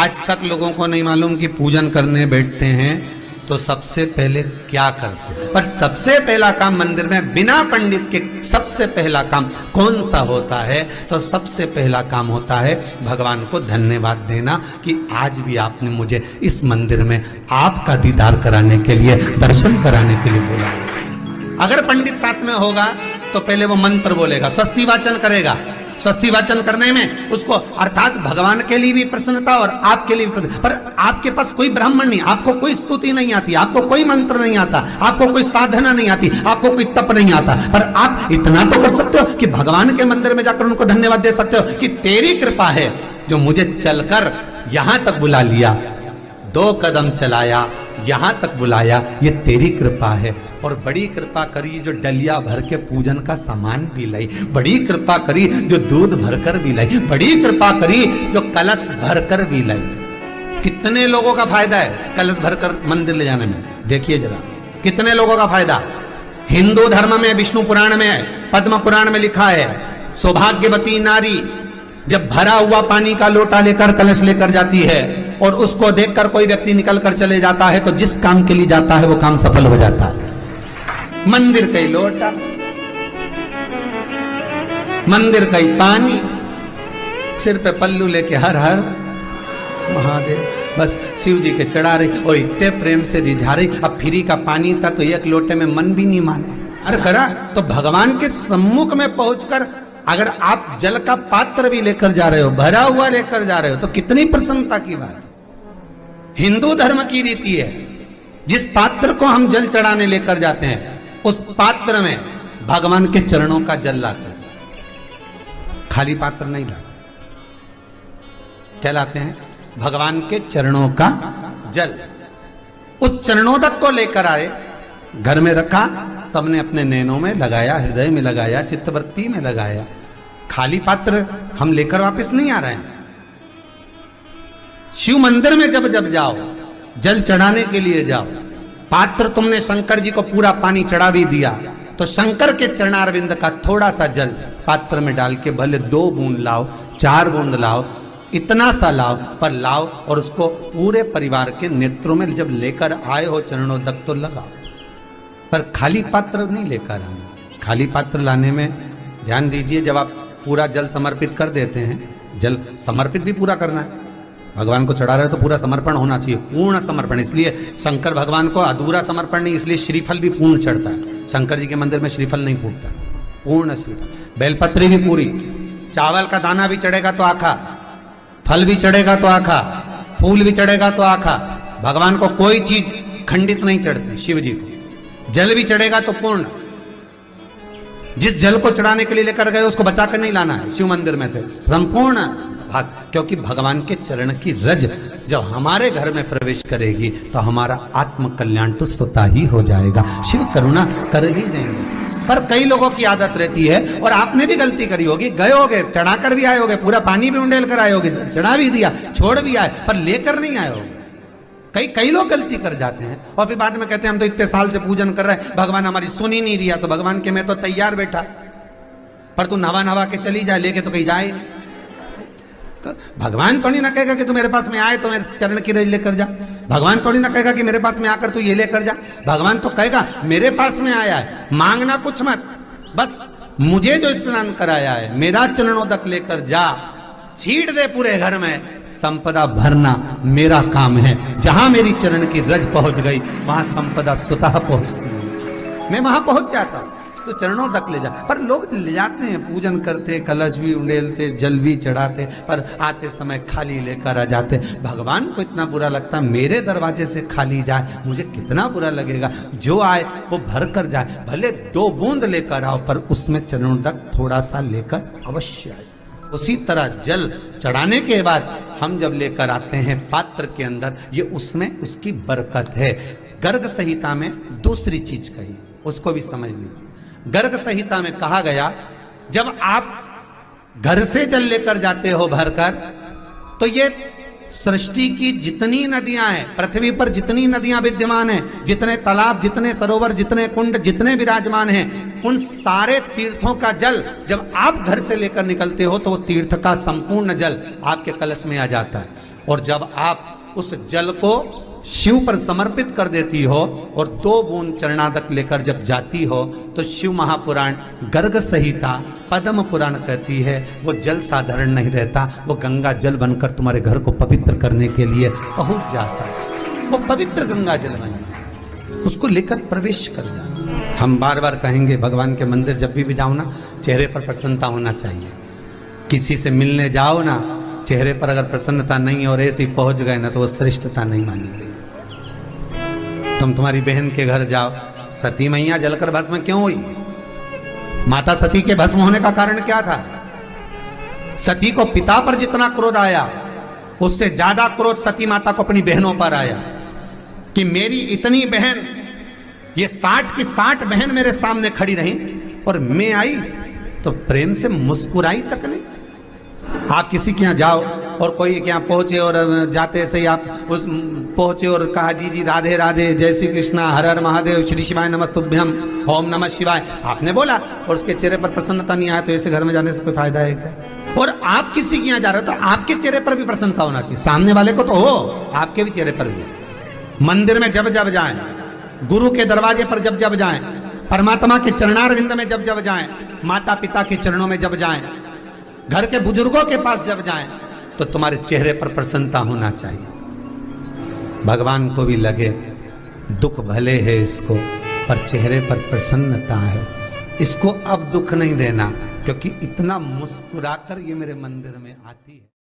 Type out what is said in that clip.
आज तक लोगों को नहीं मालूम कि पूजन करने बैठते हैं तो सबसे पहले क्या करते हैं। पर सबसे पहला काम मंदिर में बिना पंडित के सबसे पहला काम कौन सा होता है? तो सबसे पहला काम होता है भगवान को धन्यवाद देना कि आज भी आपने मुझे इस मंदिर में आपका दीदार कराने के लिए, दर्शन कराने के लिए बोला। अगर पंडित साथ में होगा तो पहले वो मंत्र बोलेगा, स्वस्ति वाचन करेगा। स्वस्ति वाचन करने में उसको अर्थात भगवान के लिए भी प्रसन्नता और आपके लिए भी प्रसन्नता। पर आपके पास कोई ब्राह्मण नहीं, आपको कोई स्तुति नहीं आती, आपको कोई मंत्र नहीं आता, आपको कोई साधना नहीं आती, आपको कोई तप नहीं आता, पर आप इतना तो कर सकते हो कि भगवान के मंदिर में जाकर उनको धन्यवाद दे सकते हो कि तेरी कृपा है जो मुझे चलकर यहां तक बुला लिया, 2 कदम चलाया, यहां तक बुलाया, ये तेरी कृपा है। और बड़ी कृपा करी जो डलिया भर के पूजन का सामान भी लाई, बड़ी कृपा करी जो दूध भरकर भी लाई, बड़ी कृपा करी जो कलश भरकर भी लाई। कितने लोगों का फायदा है कलश भरकर मंदिर ले जाने में? देखिए जरा कितने लोगों का फायदा। हिंदू धर्म में विष्णु पुराण में, पद्म पुराण में लिखा है, सौभाग्यवती नारी जब भरा हुआ पानी का लोटा लेकर कलश लेकर जाती है और उसको देखकर कोई व्यक्ति निकल कर चले जाता है तो जिस काम के लिए जाता है वो काम सफल हो जाता है। मंदिर का ही लोटा, मंदिर का ही पानी, सिर पे पल्लू लेके हर हर महादेव, बस शिव जी के चढ़ा रही और इतने प्रेम से रिझा रही। अब फ्री का पानी था तो एक लोटे में मन भी नहीं माने। अरे करा तो भगवान के सम्मुख में पहुंचकर अगर आप जल का पात्र भी लेकर जा रहे हो, भरा हुआ लेकर जा रहे हो, तो कितनी प्रसन्नता की बात है। हिंदू धर्म की रीति है, जिस पात्र को हम जल चढ़ाने लेकर जाते हैं उस पात्र में भगवान के चरणों का जल लाते हैं, खाली पात्र नहीं लाते। क्या लाते हैं? भगवान के चरणों का जल। उस चरणोदक को लेकर आए, घर में रखा, सबने अपने नैनों में लगाया, हृदय में लगाया, चित्तवृत्ति में लगाया। खाली पात्र हम लेकर वापस नहीं आ रहे हैं। शिव मंदिर में जब जब जाओ, जल चढ़ाने के लिए जाओ, पात्र तुमने शंकर जी को पूरा पानी चढ़ा भी दिया तो शंकर के चरणारविंद का थोड़ा सा जल पात्र में डाल के भले 2 बूंद लाओ, 4 बूंद लाओ, इतना सा लाओ, पर लाओ और उसको पूरे परिवार के नेत्रों में जब लेकर आए हो चरणोदक तो लगाओ। पर खाली पात्र नहीं लेकर आना। खाली पात्र लाने में ध्यान दीजिए, जब आप पूरा जल समर्पित कर देते हैं, जल समर्पित भी पूरा करना है, भगवान को चढ़ा रहे हो तो पूरा समर्पण होना चाहिए, पूर्ण समर्पण। इसलिए शंकर भगवान को अधूरा समर्पण नहीं, इसलिए श्रीफल भी पूर्ण चढ़ता है। शंकर जी के मंदिर में श्रीफल नहीं फूटता, पूर्ण श्रीफल, बेलपत्री भी पूरी, चावल का दाना भी चढ़ेगा तो आखा, फल भी चढ़ेगा तो आखा, फूल भी चढ़ेगा तो आखा। भगवान को कोई चीज खंडित नहीं चढ़ती, शिव जी को जल भी चढ़ेगा तो पूर्ण। जिस जल को चढ़ाने के लिए लेकर गए उसको बचा कर नहीं लाना है शिव मंदिर में से, संपूर्ण भाग, क्योंकि भगवान के चरण की रज जब हमारे घर में प्रवेश करेगी तो हमारा आत्म कल्याण तो स्वतः ही हो जाएगा। शिव करुणा कर ही देंगे। पर कई लोगों की आदत रहती है, और आपने भी गलती करी होगी, गए होगे, चढ़ा कर भी आए होगे, पूरा पानी भी उंडेल कर आए होगे, चढ़ा भी दिया, छोड़ भी आए, पर लेकर नहीं आए होगे। कई लोग गलती कर जाते हैं और फिर बाद में कहते हैं हम तो इतने साल से पूजन कर रहे हैं, भगवान हमारी सुन ही नहीं रिया। तो भगवान के मैं तो तैयार बैठा, पर तू नवा के चली जाए, लेके तो कहीं जाए। तो भगवान थोड़ी ना कहेगा कि तू मेरे पास में आए तो मेरे चरण की रज लेकर जा। भगवान थोड़ी ना कहेगा कि मेरे पास में आकर तू ये लेकर जा। भगवान तो कहेगा मेरे पास में आया है, मांगना कुछ मत, बस मुझे जो स्नान कराया है मेरा चरणोदक लेकर जा, छीट दे पूरे घर में, संपदा भरना मेरा काम है। जहां मेरी चरण की रज पहुंच गई वहां संपदा स्वतः पहुंचती है, मैं वहां पहुंच जाता हूं। तो चरणों तक ले जा, पर लोग ले जाते हैं, पूजन करते, कलश भी उंडेलते, जल भी चढ़ाते, पर आते समय खाली लेकर आ जाते। भगवान को इतना बुरा लगता, मेरे दरवाजे से खाली जाए, मुझे कितना बुरा लगेगा। जो आए वो भर कर जाए, भले 2 बूंद लेकर आओ, पर उसमें चरणों तक थोड़ा सा लेकर अवश्य आए। उसी तरह जल चढ़ाने के बाद हम जब लेकर आते हैं पात्र के अंदर, ये उसमें उसकी बरकत है। गर्ग संहिता में दूसरी चीज कही, उसको भी समझ लीजिए। गर्ग संहिता में कहा गया, जब आप घर से जल लेकर जाते हो भरकर, तो ये सृष्टि की जितनी नदियां हैं, पृथ्वी पर जितनी नदियां विद्यमान हैं, जितने तालाब, जितने सरोवर, जितने कुंड, जितने विराजमान हैं, उन सारे तीर्थों का जल जब आप घर से लेकर निकलते हो तो वो तीर्थ का संपूर्ण जल आपके कलश में आ जाता है। और जब आप उस जल को शिव पर समर्पित कर देती हो और 2 बूंद चरणादक लेकर जब जाती हो तो शिव महापुराण गर्ग संहिता पद्म पुराण कहती है वो जल साधारण नहीं रहता, वो गंगा जल बनकर तुम्हारे घर को पवित्र करने के लिए पहुंच जाता है। वो पवित्र गंगा जल बन जाता, उसको लेकर प्रवेश कर जाता। हम बार बार कहेंगे भगवान के मंदिर जब भी जाओ ना, चेहरे पर प्रसन्नता होना चाहिए। किसी से मिलने जाओ ना, चेहरे पर अगर प्रसन्नता नहीं और ऐसे ही पहुंच गए ना तो वो श्रेष्ठता नहीं मानी गई। तुम तुम्हारी बहन के घर जाओ, सती मैया जलकर भस्म क्यों हुई? माता सती के भस्म होने का कारण क्या था? सती को पिता पर जितना क्रोध आया उससे ज्यादा क्रोध सती माता को अपनी बहनों पर आया कि मेरी इतनी बहन, ये 60 की 60 बहन मेरे सामने खड़ी रही और मैं आई तो प्रेम से मुस्कुराई तक नहीं। आप किसी के यहाँ जाओ और कोई के यहाँ पहुंचे और जाते से ही आप उस पहुंचे और कहा जी जी राधे राधे, जय श्री कृष्णा, हर हर महादेव, श्री शिवाय नमस्तुभ्यम, ओम नमः शिवाय आपने बोला और उसके चेहरे पर प्रसन्नता नहीं आया तो ऐसे घर में जाने से कोई फायदा है क्या? और आप किसी के यहाँ जा रहे हो तो आपके चेहरे पर भी प्रसन्नता होना चाहिए, सामने वाले को तो हो, आपके भी चेहरे पर भी। मंदिर में जब जब जाएं, गुरु के दरवाजे पर जब जब जाएं, परमात्मा के चरणारविंद में जब जब जाएं, माता पिता के चरणों में जब जाएं, घर के बुजुर्गों के पास जब जाएं तो तुम्हारे चेहरे पर प्रसन्नता होना चाहिए। भगवान को भी लगे दुख भले है इसको पर चेहरे पर प्रसन्नता है, इसको अब दुख नहीं देना क्योंकि इतना मुस्कुराकर ये मेरे मंदिर में आती है।